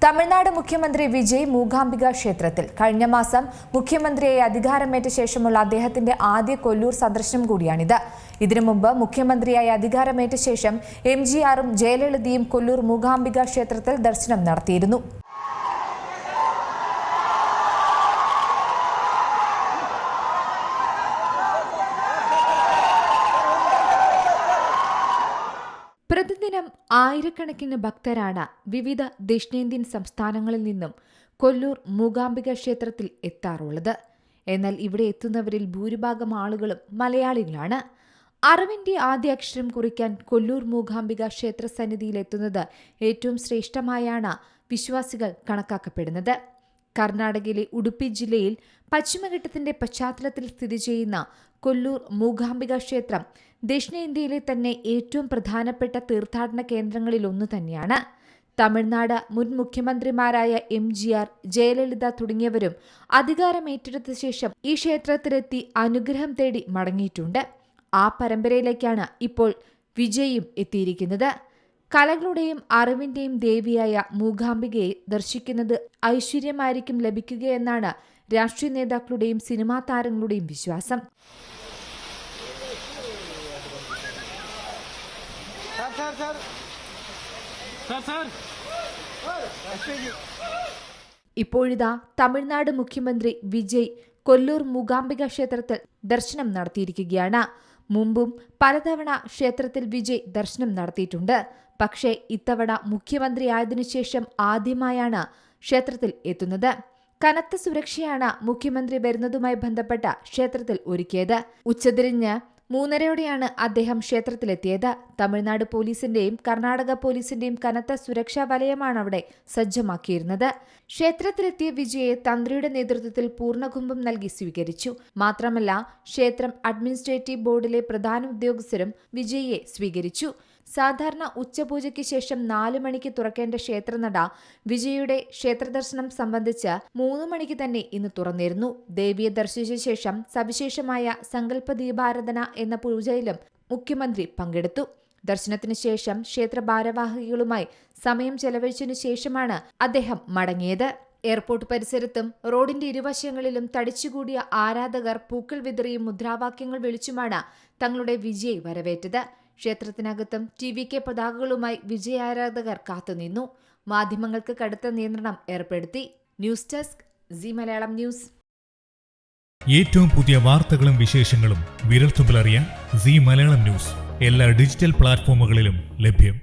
തമിഴ്നാട് മുഖ്യമന്ത്രി വിജയ് മൂകാംബിക ക്ഷേത്രത്തിൽ കഴിഞ്ഞ മാസം മുഖ്യമന്ത്രിയായി അധികാരമേറ്റ ശേഷമുള്ള അദ്ദേഹത്തിന്റെ ആദ്യ കൊല്ലൂർ സന്ദർശനം കൂടിയാണിത്. ഇതിനു മുമ്പ് മുഖ്യമന്ത്രിയായി അധികാരമേറ്റ ശേഷം എംജിആറും ജയലളിതയും കൊല്ലൂർ മൂകാംബിക ക്ഷേത്രത്തിൽ ദർശനം നടത്തിയിരുന്നു. പ്രതിദിനം ആയിരക്കണക്കിന് ഭക്തരാണ് വിവിധ ദക്ഷിണേന്ത്യൻ സംസ്ഥാനങ്ങളിൽ നിന്നും കൊല്ലൂർ മൂകാംബിക ക്ഷേത്രത്തിൽ എത്താറുള്ളത്. എന്നാൽ ഇവിടെ എത്തുന്നവരിൽ ഭൂരിഭാഗം ആളുകളും മലയാളികളാണ്. അറിവിന്റെ ആദ്യ അക്ഷരം കുറിക്കാൻ കൊല്ലൂർ മൂകാംബിക ക്ഷേത്ര സന്നിധിയിൽ എത്തുന്നത് ഏറ്റവും ശ്രേഷ്ഠമായാണ് വിശ്വാസികൾ കണക്കാക്കപ്പെടുന്നത്. കർണാടകയിലെ ഉടുപ്പി ജില്ലയിൽ പശ്ചിമഘട്ടത്തിന്റെ പശ്ചാത്തലത്തിൽ സ്ഥിതി ചെയ്യുന്ന കൊല്ലൂർ മൂകാംബിക ക്ഷേത്രം ദക്ഷിണേന്ത്യയിലെ തന്നെ ഏറ്റവും പ്രധാനപ്പെട്ട തീർത്ഥാടന കേന്ദ്രങ്ങളിൽ ഒന്നു തന്നെയാണ്. തമിഴ്നാട് മുൻ മുഖ്യമന്ത്രിമാരായ എംജിആർ, ജയലളിത തുടങ്ങിയവരും അധികാരമേറ്റെടുത്ത ശേഷം ഈ ക്ഷേത്രത്തിലെത്തി അനുഗ്രഹം തേടി മടങ്ങിയിട്ടുണ്ട്. ആ പരമ്പരയിലേക്കാണ് ഇപ്പോൾ വിജയും എത്തിയിരിക്കുന്നത്. കലകളുടെയും അറിവിന്റെയും ദേവിയായ മൂകാംബികയെ ദർശിക്കുന്നത് ഐശ്വര്യമായിരിക്കും ലഭിക്കുകയെന്നാണ് രാഷ്ട്രീയ നേതാക്കളുടെയും സിനിമാ താരങ്ങളുടെയും വിശ്വാസം. ഇപ്പോഴിതാ തമിഴ്നാട് മുഖ്യമന്ത്രി വിജയ് കൊല്ലൂർ മൂകാംബിക ക്ഷേത്രത്തിൽ ദർശനം നടത്തിയിരിക്കുകയാണ്. മുമ്പും പലതവണ ക്ഷേത്രത്തിൽ വിജയ് ദർശനം നടത്തിയിട്ടുണ്ട്. പക്ഷേ ഇത്തവണ മുഖ്യമന്ത്രിയായതിനു ശേഷം ആദ്യമായാണ് ക്ഷേത്രത്തിൽ എത്തുന്നത്. കനത്ത സുരക്ഷയാണ് മുഖ്യമന്ത്രി വരുന്നതുമായി ബന്ധപ്പെട്ട ക്ഷേത്രത്തിൽ ഒരുക്കിയത്. ഉച്ചതിരിഞ്ഞ് 3:30 അദ്ദേഹം ക്ഷേത്രത്തിലെത്തിയത്. തമിഴ്നാട് പോലീസിന്റെയും കർണാടക പോലീസിന്റെയും കനത്ത സുരക്ഷാ വലയമാണ് അവിടെ സജ്ജമാക്കിയിരുന്നത്. ക്ഷേത്രത്തിലെത്തിയ വിജയെ തന്ത്രിയുടെ നേതൃത്വത്തിൽ പൂർണ്ണകുംഭം നൽകി സ്വീകരിച്ചു. മാത്രമല്ല, ക്ഷേത്രം അഡ്മിനിസ്ട്രേറ്റീവ് ബോർഡിലെ പ്രധാന ഉദ്യോഗസ്ഥരും വിജയെ സ്വീകരിച്ചു. സാധാരണ ഉച്ചപൂജയ്ക്ക് ശേഷം 4 മണിക്ക് തുറക്കേണ്ട ക്ഷേത്രനട വിജയുടെ ക്ഷേത്രദർശനം സംബന്ധിച്ച് 3 മണിക്ക് തന്നെ ഇന്ന് തുറന്നിരുന്നു. ദേവിയെ ദർശിച്ച ശേഷം സവിശേഷമായ സങ്കല്പ ദീപാരാധന എന്ന പൂജയിലും മുഖ്യമന്ത്രി പങ്കെടുത്തു. ദർശനത്തിനു ശേഷം ക്ഷേത്ര ഭാരവാഹികളുമായി സമയം ചെലവഴിച്ചതിനു ശേഷമാണ് അദ്ദേഹം മടങ്ങിയത്. എയർപോർട്ട് പരിസരത്തും റോഡിന്റെ ഇരുവശങ്ങളിലും തടിച്ചുകൂടിയ ആരാധകർ പൂക്കൾ വിതറിയും മുദ്രാവാക്യങ്ങൾ വിളിച്ചുമാണ് തങ്ങളുടെ വിജയ് വരവേറ്റത്. ക്ഷേത്രത്തിനകത്തും TVK പതാകകളുമായി വിജയാരാധകർ കാത്തുനിന്നു. മാധ്യമങ്ങൾക്ക് കടുത്ത നിയന്ത്രണം ഏർപ്പെടുത്തി. News desk C Malayalam news. ഏറ്റവും പുതിയ വാർത്തകളും വിശേഷങ്ങളും വിരൽത്തുമ്പിലറിയാൻ സി മലയാളം ന്യൂസ് എല്ലാ ഡിജിറ്റൽ പ്ലാറ്റ്ഫോമുകളിലും ലഭ്യം.